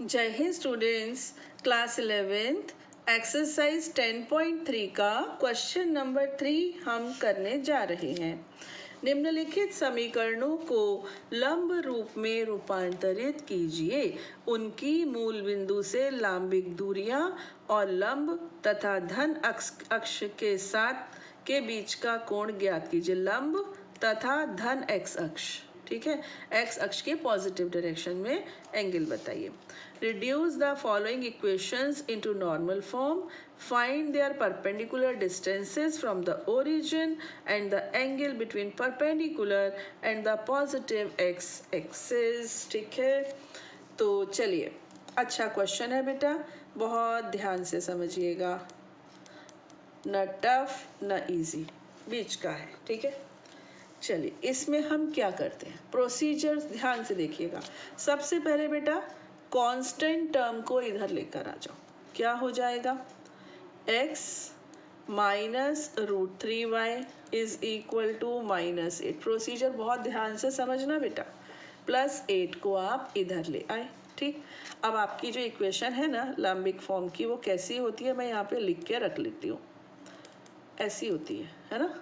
जय Hind students, class 11th exercise 10.3 का question number 3 हम करने जा रहे हैं। निम्नलिखित समीकरणों को लंब रूप में रूपांतरित कीजिए। उनकी मूल बिंदु से लांबिक दूरियां और लंब तथा धन अक्ष के साथ के बीच का कोण ज्ञात कीजिए। लंब तथा धन एक्स अक्ष, ठीक है, एक्स अक्ष के पॉजिटिव डायरेक्शन में एंगल बताइए। Reduce the following equations into normal form. Find their perpendicular distances from the origin and the angle between perpendicular and the positive x-axis. ठीक है, तो चलिए, अच्छा क्वेश्चन है बेटा, बहुत ध्यान से समझिएगा, न टफ न इजी, बीच का है। ठीक है, चलिए इसमें हम क्या करते हैं, प्रोसीजर ध्यान से देखिएगा। सबसे पहले बेटा कांस्टेंट टर्म को इधर लेकर आ जाओ। क्या हो जाएगा, x minus √3y is equal to -8। Procedure बहुत ध्यान से समझना बेटा। +8 को आप इधर ले आए। ठीक, अब आपकी जो इक्वेशन है ना लंबिक फॉर्म की, वो कैसी होती है, मैं यहाँ पे लिख के रख लेती हूँ। ऐसी होती है ना।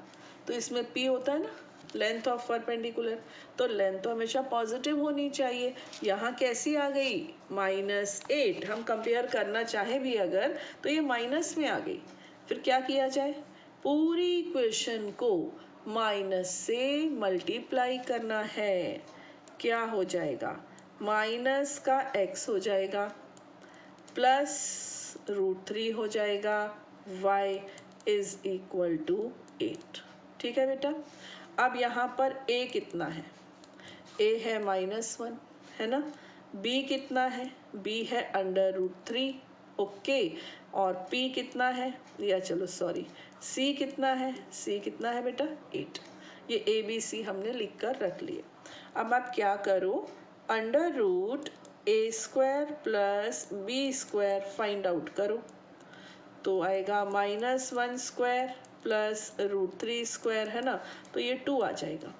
तो इसमें p होता है ना, लेंथ ऑफ परपेंडिकुलर, तो लेंथ तो हमेशा पॉजिटिव होनी चाहिए। यहाँ कैसी आ गई, -8। हम कंपेयर करना चाहे भी अगर तो ये माइनस में आ गई। फिर क्या किया जाए, पूरी इक्वेशन को माइनस से मल्टीप्लाई करना है। क्या हो जाएगा, माइनस का x हो जाएगा, प्लस √3 हो जाएगा, y इज इक्वल टू 8। ठीक है बेटा, अब यहाँ पर a कितना है, a है -1, है ना। b कितना है, b है √3, ओके। और p कितना है, या चलो सॉरी, c कितना है, c कितना है बेटा 8। ये a b c हमने लिख कर रख लिए। अब आप क्या करो, √a² plus b² find out करो, तो आएगा -1² प्लस √3² है ना, तो ये 2 आ जाएगा।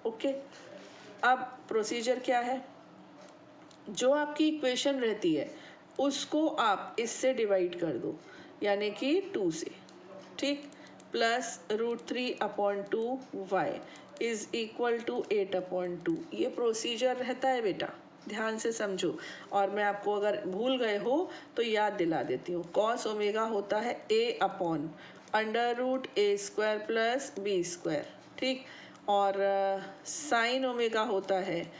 ओके, अब प्रोसीजर क्या है, जो आपकी इक्वेशन रहती है उसको आप इससे डिवाइड कर दो, यानी कि 2 से। ठीक, plus √3/2y is equal to 8/2। ये प्रोसीजर रहता है बेटा, ध्यान से समझो। और मैं आपको अगर भूल गए हो तो याद दिला देती हूँ। कॉस ओमेगा होता है a/√a² प्लस b²। ठीक, और साइन ओमेगा होता है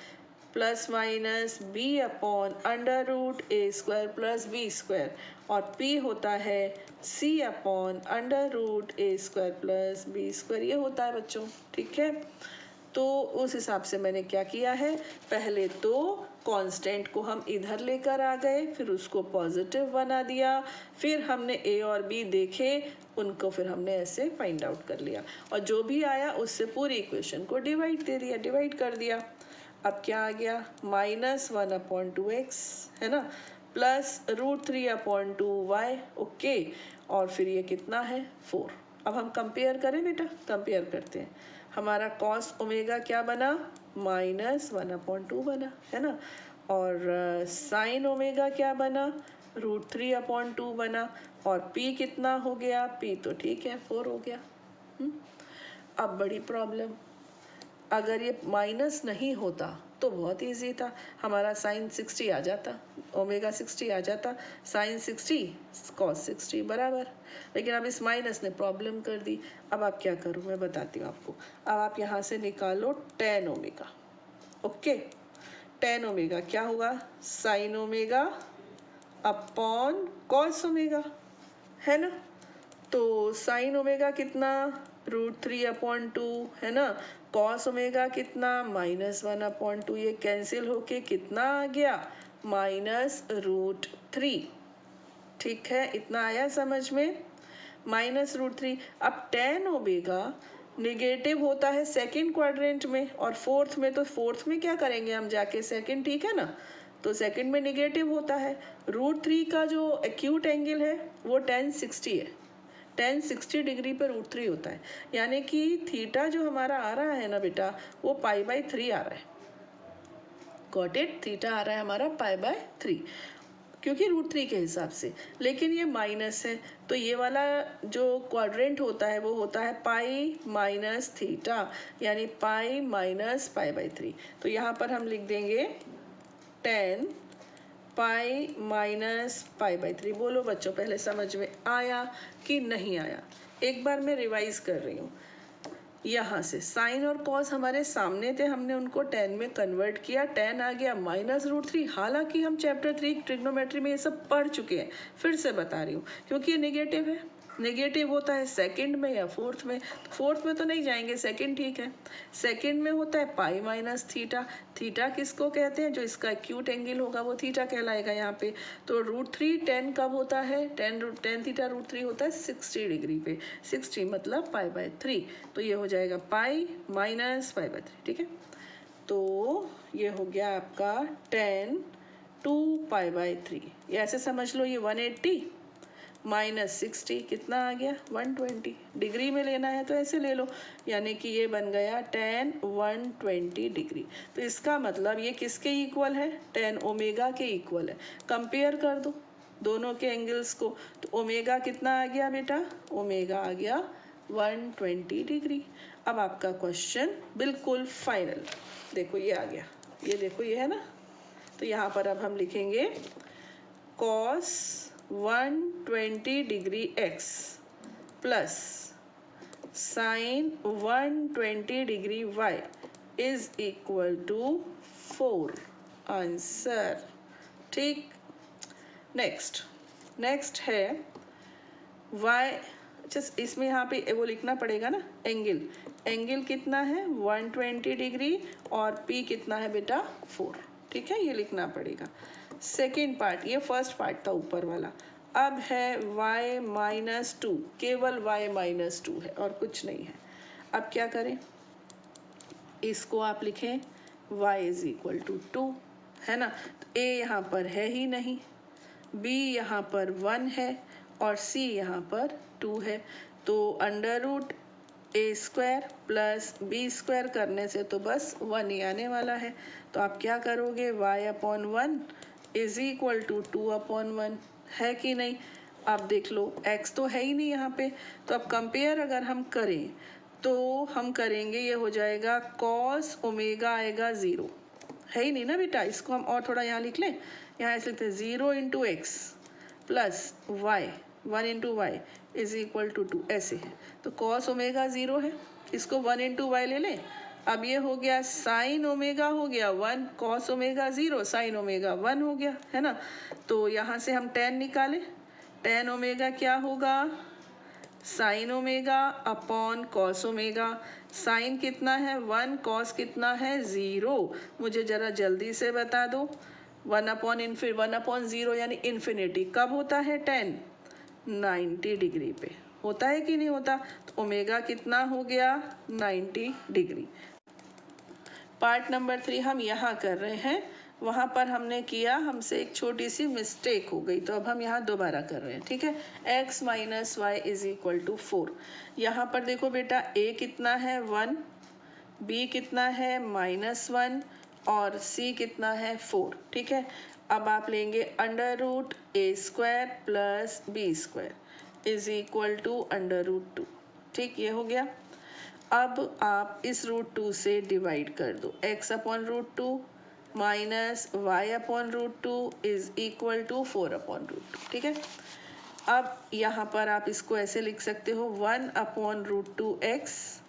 ±b/√a² प्लस b²। और p होता है c/√a² प्लस b²। ये होता है बच्चों, ठीक है। तो उस हिसाब से मैंने क्या किया है, पहले तो कांस्टेंट को हम इधर लेकर आ गए, फिर उसको पॉजिटिव बना दिया, फिर हमने a और b देखे, उनको फिर हमने ऐसे फाइंड आउट कर लिया, और जो भी आया उससे पूरी इक्वेशन को डिवाइड दे दिया, डिवाइड कर दिया। अब क्या आ गया, -1/2x है ना, प्लस √3/2y, ओके। और फिर ये कितना है, 4। अब हम कंपेयर करें बेटा, कंपेयर करते हैं। हमारा कॉस ओमेगा क्या बना, -1/2 बना, है ना। और साइन ओमेगा क्या बना, √3/2 बना। और p कितना हो गया, p तो ठीक है 4 हो गया। अब बड़ी प्रॉब्लम, अगर ये माइनस नहीं होता तो बहुत इजी था, हमारा साइन 60 आ जाता, ओमेगा 60 आ जाता, साइन 60 कॉस 60 बराबर। लेकिन अब इस माइनस ने प्रॉब्लम कर दी। अब आप क्या करो, मैं बताती हूँ आपको। अब आप यहाँ से निकालो tan omega, okay. tan omega क्या होगा, sine omega upon cos omega, है ना। तो साइन ओमेगा कितना, √3/2 है ना। कॉस ओमेगा कितना, -1/2। ये कैंसिल होके कितना आ गया, -√3। ठीक है, इतना आया समझ में, -√3। अब tan ओमेगा निगेटिव होता है सेकंड क्वाड्रेंट में, और फोर्थ में, तो फोर्थ में क्या करेंगे हम जाके, सेकंड, ठीक है ना। तो सेकंड में निगेटिव होता है। √3 का जो एक्यूट एंगल है वो tan 60 है, tan 60 डिग्री पर √3 होता है, यानी कि थीटा जो हमारा आ रहा है ना बेटा, वो π/3 आ रहा है। Got it. थीटा आ रहा है हमारा π/3 क्योंकि √3 के हिसाब से, लेकिन ये माइनस है तो ये वाला जो क्वाड्रेंट होता है वो होता है π-θ, यानी π-π/3। तो यहाँ पर हम लिख देंगे 10 π-π/3। बोलो बच्चों, पहले समझ में आया कि नहीं आया? एक बार मैं रिवाइज कर रही हूँ। यहाँ से साइन और कॉस हमारे सामने थे, हमने उनको tan में कन्वर्ट किया, tan आ गया -√3। हालांकि हम चैप्टर 3 ट्रिग्नोमेट्री में ये सब पढ़ चुके हैं, फिर से बता रही हूँ क्योंकि ये नेगेटिव है। नेगेटिव होता है सेकंड में या फोर्थ में, फोर्थ में तो नहीं जाएंगे, सेकंड ठीक है। सेकंड में होता है π-θ। थीटा किसको कहते हैं? जो इसका एक्यूट एंगल होगा वो थीटा कहलाएगा यहाँ पे। तो √3 10 कब होता है? tan θ √3 होता है 60 डिग्री पे, 60 मतलब π/3। तो ये हो जाएगा π-π/3, ठीक है। तो ये हो गया आपका 10 2π/3। ये ऐसे समझ लो, ये 180 -60 कितना आ गया? 120। डिग्री में लेना है तो ऐसे ले लो, यानी कि ये बन गया tan 120 डिग्री। तो इसका मतलब ये किसके इक्वल है? tan ओमेगा के इक्वल है। कंपेयर कर दो दोनों के एंगल्स को, तो ओमेगा कितना आ गया बेटा? ओमेगा आ गया 120 डिग्री। अब आपका क्वेश्चन बिल्कुल फाइनल, देखो ये आ गया, ये देखो ये है ना। तो यहाँ पर अब हम लिखेंगे cos 120 degree x plus sin 120 degree y is equal to 4। Answer ठीक। नेक्स्ट है y। जस्ट इसमें यहाँ पे वो लिखना पड़ेगा ना, एंगल कितना है? 120 डिग्री और p कितना है बेटा? 4, ठीक है, ये लिखना पड़ेगा। सेकेंड पार्ट, ये फर्स्ट पार्ट था ऊपर वाला। अब है y-2, केवल y-2 है और कुछ नहीं है। अब क्या करें? इसको आप लिखें y इज इक्वल टू 2, है ना। तो a यहाँ पर है ही नहीं, b यहाँ पर 1 है और c यहाँ पर 2 है। तो √a² प्लस b² करने से तो बस 1 ही आने वाला है। तो आप क्या करोगे? y/1 इज इक्वल टू 2/1, है कि नहीं? आप देख लो, x तो है ही नहीं यहाँ पे। तो अब कंपेयर अगर हम करें तो हम करेंगे, ये हो जाएगा cos ओमेगा आएगा 0, है ही नहीं ना बेटा। इसको हम और थोड़ा यहाँ लिख लें, यहाँ ऐसे लिखते हैं 0 × x plus y 1 × y is equal to 2, ऐसे है। तो cos ओमेगा 0 है, इसको 1 × y ले लें। अब ये हो गया साइन ओमेगा हो गया 1, cos ओमेगा 0 साइन ओमेगा 1 हो गया, है ना। तो यहाँ से हम tan निकालें, tan ओमेगा क्या होगा? Sine omega upon cos omega. Sine कितना है? 1, कॉस कितना है? 0। मुझे जरा जल्दी से बता दो। 1/0 यानी इन्फिनिटी कब होता है? tan 90 डिग्री पे होता है कि नहीं होता? तो ओमेगा कितना हो गया? 90 डिग्री। पार्ट नंबर 3 हम यहाँ कर रहे हैं, वहाँ पर हमने किया, हमसे एक छोटी सी मिस्टेक हो गई, तो अब हम यहाँ दोबारा कर रहे हैं, ठीक है। x - y is equal to 4। यहाँ पर देखो बेटा, a कितना है? 1, b कितना है? -1 और c कितना है? 4, ठीक है। अब आप लेंगे √a² plus b² is equal to √2, ठीक, ये हो गया। अब आप इस √2 से डिवाइड कर दो, x/√2 minus y/√2 is equal to 4/√2, ठीक है। अब यहाँ पर आप इसको ऐसे लिख सकते हो 1/√2x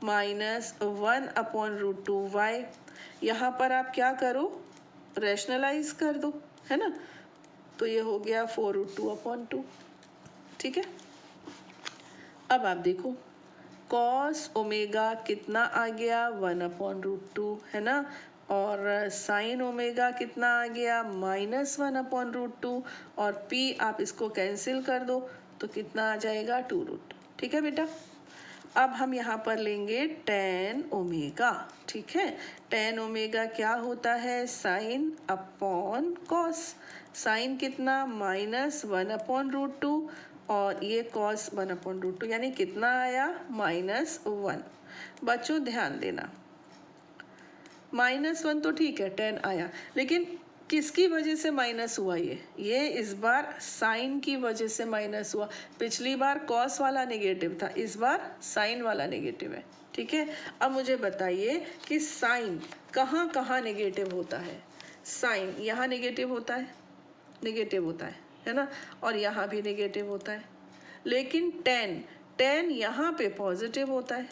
माइनस 1/√2y। यहाँ पर आप क्या करो? रैशनलाइज कर दो, है ना। तो ये हो गया 4√2/2, ठीक है। अब आप देखो cos ओमेगा कितना आ गया? 1/√2, है ना। और साइन ओमेगा कितना आ गया? -1/√2 और p आप इसको कैंसिल कर दो तो कितना आ जाएगा? 2√2, ठीक है बेटा। अब हम यहाँ पर लेंगे tan ओमेगा, ठीक है। tan ओमेगा क्या होता है? Sine upon cos. साइन कितना? -1/√2 और ये cos 1/√2, यानी कितना आया? -1। बच्चों ध्यान देना, -1 तो ठीक है, 10 आया, लेकिन किसकी वजह से माइनस हुआ? ये इस बार साइन की वजह से माइनस हुआ। पिछली बार कॉस वाला नेगेटिव था, इस बार साइन वाला नेगेटिव है। ठीक है, अब मुझे बताइए कि साइन कहाँ कहाँ नेगेटिव होता है? साइन यहाँ नेगेटिव होता है, नेगेटिव होता है ना, और यहाँ भी नेगेटिव होता है। लेकिन टेन यहाँ पे पॉजिटिव होता है,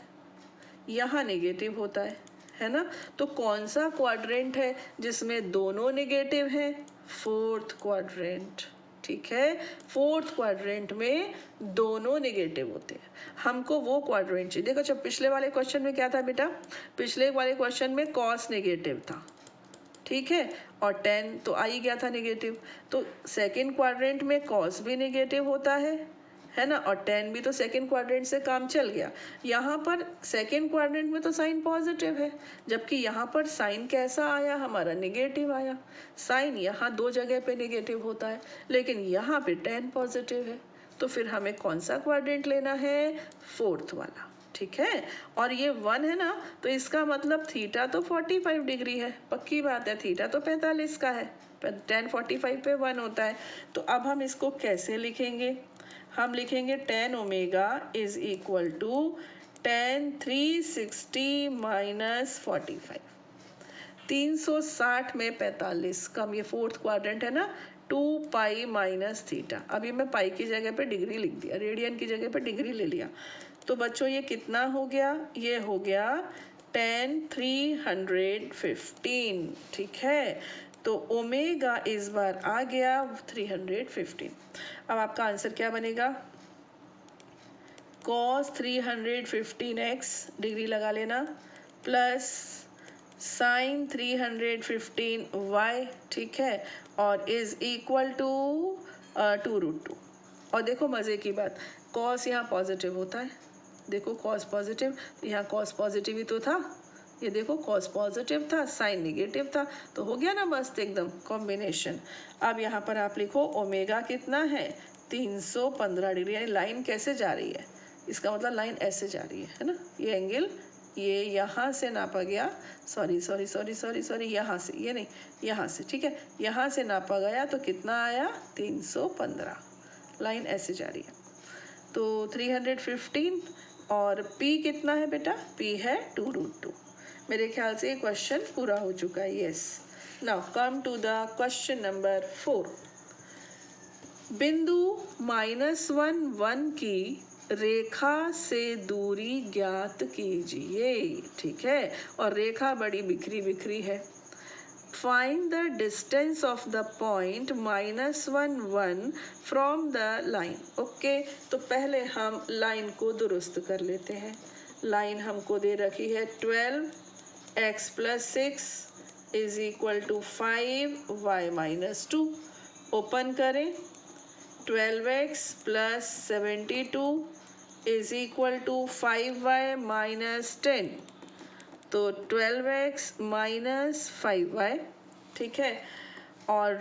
यहाँ नेगेटिव होता है ना। तो कौन सा क्वाड्रेंट है जिसमें दोनों नेगेटिव है? Fourth quadrant. ठीक है, फोर्थ क्वाड्रेंट में दोनों नेगेटिव होते हैं। हमको वो क्वाड्रेंट चाहिए। देखो, जब पिछले वाले क्वेश्चन में क्या था बेटा? पिछले वाले क्वेश्चन में कॉस नेगेटिव था, ठीक है, और 10 तो आ ही गया था नेगेटिव। तो सेकंड क्वाड्रेंट में कॉस भी नेगेटिव होता है ना, और 10 भी, तो सेकंड क्वाड्रेंट से काम चल गया। यहाँ पर सेकंड क्वाड्रेंट में तो साइन पॉजिटिव है, जबकि यहाँ पर साइन कैसा आया? हमारा नेगेटिव आया। साइन यहाँ दो जगह पे नेगेटिव होता है, लेकिन यहाँ पे 10 पॉजिटिव है। तो फिर हमें कौन सा क्वाड्रेंट लेना है? फोर्थ वाला। ठीक है, और ये 1 है ना, तो इसका मतलब थीटा तो 45 डिग्री है, पक्की बात है, थीटा तो 45 का है, 10 45 पे 1 होता है। तो अब हम इसको कैसे लिखेंगे? हम लिखेंगे tan omega is equal to tan 360 minus 45। 360 में 45 कम, ये फोर्थ क्वाड्रेंट है ना, 2 पाई माइनस थीटा। अभी मैं पाई की जगह पे डिग्री लिख दिया, रेडियन की जगह पे डिग्री ले लिया। तो बच्चों ये कितना हो गया? ये हो गया tan 315। ठीक है, तो ओमेगा इस बार आ गया 315। अब आपका आंसर क्या बनेगा? cos 315x डिग्री लगा लेना, प्लस साइन 315y, ठीक है, और इज इक्वल टू 2√2। और देखो मजे की बात, cos यहाँ पॉजिटिव होता है, देखो cos पॉजिटिव, यहाँ cos पॉजिटिव ही तो था, ये देखो cos पॉजिटिव था, साइन नेगेटिव था, तो हो गया ना मस्त एकदम कॉम्बिनेशन। अब यहाँ पर आप लिखो ओमेगा कितना है? 315 डिग्री। यानी लाइन कैसे जा रही है? इसका मतलब लाइन ऐसे जा रही है ना, ये एंगल ये यहाँ से नापा गया, सॉरी यहाँ से, ये नहीं, यहाँ से, ठीक है, यहाँ से नापा गया, तो कितना आया? 315। लाइन ऐसे जा रही है, तो 315, और P कितना है बेटा? P है 2√2। मेरे ख्याल से ये क्वेश्चन पूरा हो चुका है। Yes, now come to the question number 4। बिंदु -1 1 की रेखा से दूरी ज्ञात कीजिए। ठीक है, और रेखा बड़ी बिखरी बिखरी है। Find the distance of the point -1 1 from the line। Okay, तो पहले हम लाइन को दुरुस्त कर लेते हैं। लाइन हमको दे रखी है 12x + 6 is equal to 5y - 2। Open करें, 12x + 72 is equal to 5y - 10, तो 12x - 5y, ठीक है, और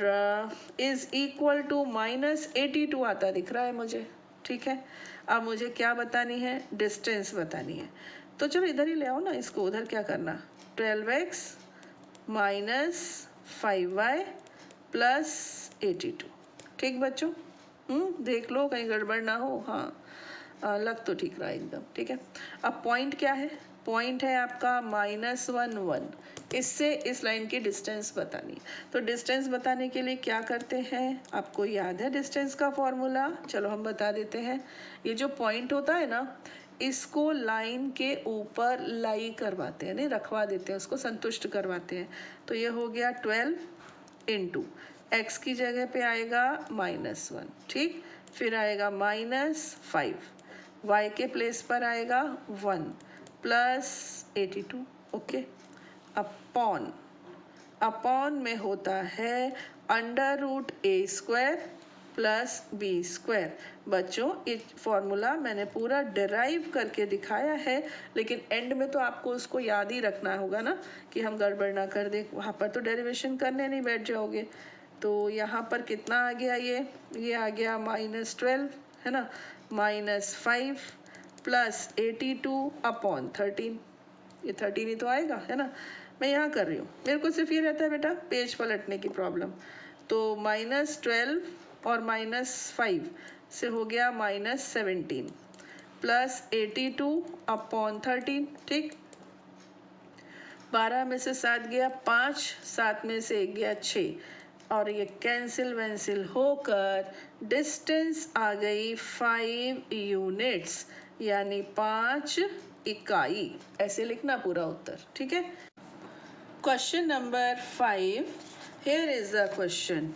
इज इक्वल टू -82 आता दिख रहा है मुझे। ठीक है, अब मुझे क्या बतानी है? डिस्टेंस बतानी है। तो चलो इधर ही ले आओ ना इसको, उधर क्या करना? 12x - 5y + 82। ठीक बच्चों, देख लो कहीं गड़बड़ ना हो। हाँ, लग तो ठीक रहा है एकदम। ठीक है, अब पॉइंट क्या है? पॉइंट है आपका -1 1। इससे इस लाइन की डिस्टेंस बतानी है। तो डिस्टेंस बताने के लिए क्या करते हैं? आपको याद है डिस्टेंस का फॉर्मूला? चलो हम बता देते हैं। ये जो पॉइंट होता है ना, इसको लाइन के ऊपर लाई करवाते हैं, नहीं रखवा देते हैं, उसको संतुष्ट करवाते हैं। तो ये हो गया 12 इंटू एक्स की जगह पे आएगा -1, ठीक, फिर आएगा -5, y के प्लेस पर आएगा 1 + 82। ओके, अपॉन में होता है √a² + b²। बच्चों, ये फॉर्मूला मैंने पूरा डिराइव करके दिखाया है, लेकिन एंड में तो आपको उसको याद ही रखना होगा ना, कि हम गड़बड़ ना कर दें। वहाँ पर तो डेरिवेशन करने नहीं बैठ जाओगे। तो यहाँ पर कितना आ गया? ये आ गया -12, है ना, -5 + 82 अपॉन 13। ये 13 ही तो आएगा, है ना। मैं यहाँ कर रही हूँ, मेरे को सिर्फ ये रहता है बेटा पेज पलटने की प्रॉब्लम। तो -12 और -5 से हो गया -17 प्लस 82/13, ठीक। 12 में से 7 गया 5, 7 में से 1 गया 6, और ये कैंसिल वैंसिल होकर डिस्टेंस आ गई 5 यूनिट्स, यानी 5 इकाई। ऐसे लिखना पूरा उत्तर, ठीक है। Question number 5, here is the question.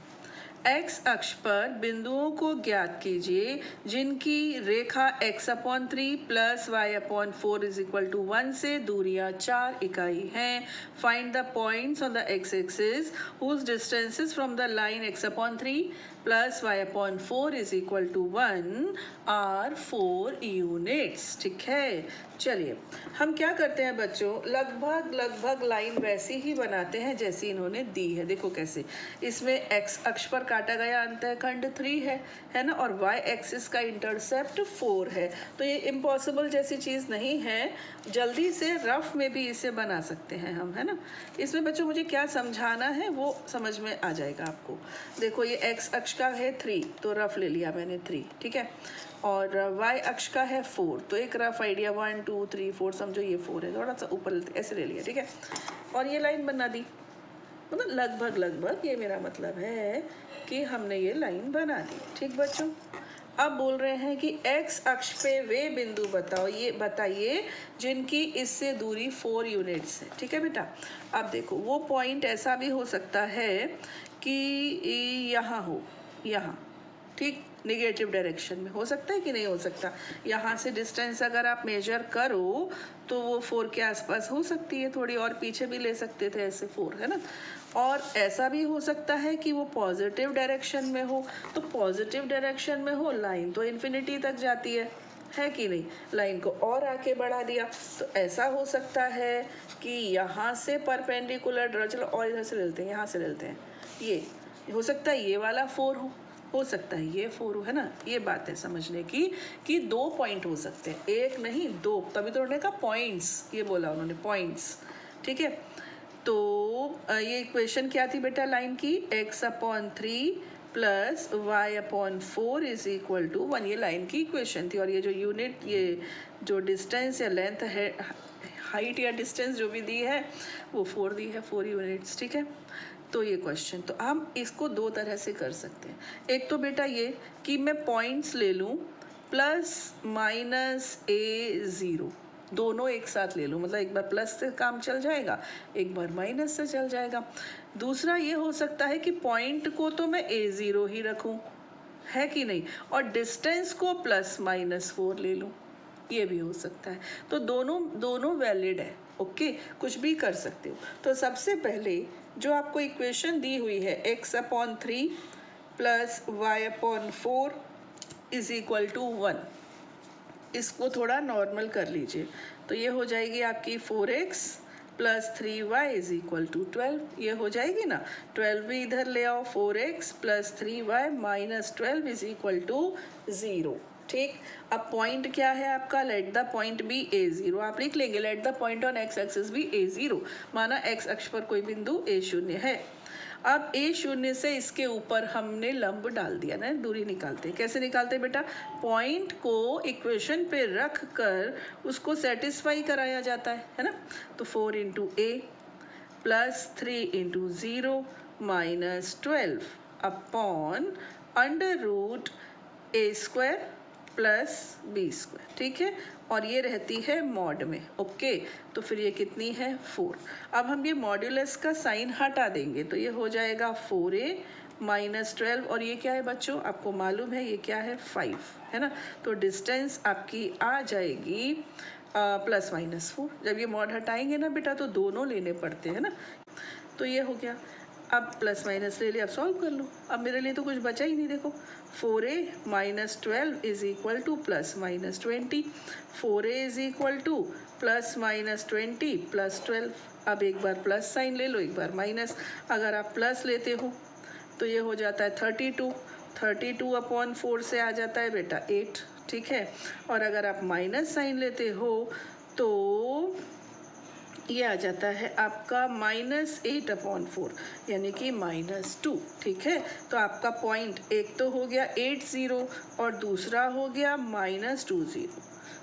X अक्ष पर बिंदुओं को ज्ञात कीजिए जिनकी रेखा x/3 plus y/4 is equal to 1 से दूरियां 4 इकाई हैं। Find the points on the x axis whose distances from the line x/3 plus y/4 is equal to 1 are 4 units, ठीक है। चलिए हम क्या करते हैं बच्चों, लगभग लाइन वैसी ही बनाते हैं जैसी इन्होंने दी है। देखो कैसे, इसमें x अक्ष पर काटा गया अंतःखंड 3 है ना, और y एक्सिस का इंटरसेप्ट 4 है। तो ये इम्पॉसिबल जैसी चीज़ नहीं है, जल्दी से रफ में भी इसे बना सकते हैं हम, है ना। इसमें बच्चों मुझे क्या समझाना है वो समझ में आ जाएगा आपको। देखो ये x अक्ष का है 3, तो रफ ले लिया मैंने 3, ठीक है। और y अक्ष का है 4, तो एक रफ आइडिया 1 2 3 4, समझो ये 4 है, थोड़ा सा ऊपर ऐसे ले लिया, ठीक है। और ये लाइन बना दी, मतलब लगभग ये मेरा मतलब है कि हमने ये लाइन बना दी, ठीक बच्चों। अब बोल रहे हैं कि x अक्ष पे वे बिंदु बताइए जिनकी इससे दूरी 4 यूनिट्स है, ठीक है बेटा। अब देखो वो पॉइंट ऐसा भी हो सकता है कि यहाँ हो, यहाँ, ठीक, निगेटिव डायरेक्शन में हो सकता है कि नहीं हो सकता। यहाँ से डिस्टेंस अगर आप मेजर करो तो वो 4 के आसपास हो सकती है, थोड़ी और पीछे भी ले सकते थे ऐसे 4, है ना। और ऐसा भी हो सकता है कि वो पॉजिटिव डायरेक्शन में हो, तो पॉजिटिव डायरेक्शन में हो लाइन तो इन्फिनिटी तक जाती है कि नहीं, लाइन को और आके बढ़ा दिया। तो ऐसा हो सकता है कि यहाँ से परपेंडिकुलर ड्रॉ, चलो और इधर से ले लेते हैं, यहाँ से ले लेते हैं, ये हो सकता है ये वाला 4 हो सकता है ये 4 हो, है ना। ये बात है समझने की कि 2 पॉइंट हो सकते हैं, एक नहीं 2, तभी तो उन्होंने कहा पॉइंट्स, ये बोला उन्होंने पॉइंट्स, ठीक है। तो ये इक्वेशन क्या थी बेटा लाइन की, x/3 plus y/4 is equal to 1, ये लाइन की इक्वेशन थी। और ये जो यूनिट, ये जो डिस्टेंस या लेंथ है, हाइट या डिस्टेंस जो भी दी है वो 4 दी है, 4 यूनिट्स, ठीक है। तो ये क्वेश्चन, तो हम इसको 2 तरह से कर सकते हैं। एक तो बेटा ये कि मैं पॉइंट्स ले लूँ प्लस माइनस a0, दोनों एक साथ ले लूँ, मतलब एक बार प्लस से काम चल जाएगा, एक बार माइनस से चल जाएगा। दूसरा ये हो सकता है कि पॉइंट को तो मैं a0 ही रखूँ, है कि नहीं, और डिस्टेंस को +-4 ले लूँ, ये भी हो सकता है। तो दोनों वैलिड है, ओके, कुछ भी कर सकते हो। तो सबसे पहले जो आपको इक्वेशन दी हुई है x/3 plus y/4 is equal to 1, इसको थोड़ा नॉर्मल कर लीजिए। तो ये हो जाएगी आपकी 4x plus 3y is equal to 12, ये हो जाएगी ना। 12 भी इधर ले आओ, 4x plus 3y minus 12 is equal to 0, ठीक। अब पॉइंट क्या है आपका, late the point B a0, आप लिख लेंगे let the point on x axis be a0, माना x अक्ष पर कोई बिंदु a0 है। अब a0 से इसके ऊपर हमने लंब डाल दिया ना, दूरी निकालते हैं। कैसे निकालते हैं बेटा, पॉइंट को इक्वेशन पे रख कर उसको सेटिस्फाई कराया जाता है ना। तो 4 into a plus 3 into 0 minus 12 upon √a² plus b², ठीक है। और ये रहती है मॉड में, ओके। तो फिर ये कितनी है 4। अब हम ये मॉड्यूलस का साइन हटा देंगे, तो ये हो जाएगा 4a माइनस 12, और ये क्या है बच्चों, आपको मालूम है ये क्या है 5, है ना। तो डिस्टेंस आपकी आ जाएगी +-4। जब ये मॉड हटाएंगे ना बेटा तो दोनों लेने पड़ते हैं ना। तो ये हो गया, अब प्लस माइनस ले लिया, अब सॉल्व कर लो। अब मेरे लिए तो कुछ बचा ही नहीं, देखो 4a minus 12 is equal to +-20, 4a is equal to +-20 plus 12। अब एक बार प्लस साइन ले लो, एक बार माइनस। अगर आप प्लस लेते हो तो ये हो जाता है 32/4 से आ जाता है बेटा 8, ठीक है। और अगर आप माइनस साइन लेते हो तो ये आ जाता है आपका -8/4 यानी कि -2। ठीक है, तो आपका पॉइंट एक तो हो गया 80 और दूसरा हो गया -20।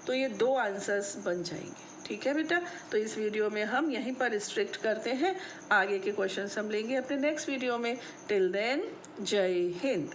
तो ये दो आंसर्स बन जाएंगे। ठीक है बेटा, तो इस वीडियो में हम यहीं पर रिस्ट्रिक्ट करते हैं। आगे के क्वेश्चन हम लेंगे अपने नेक्स्ट वीडियो में। टिल देन, जय हिंद।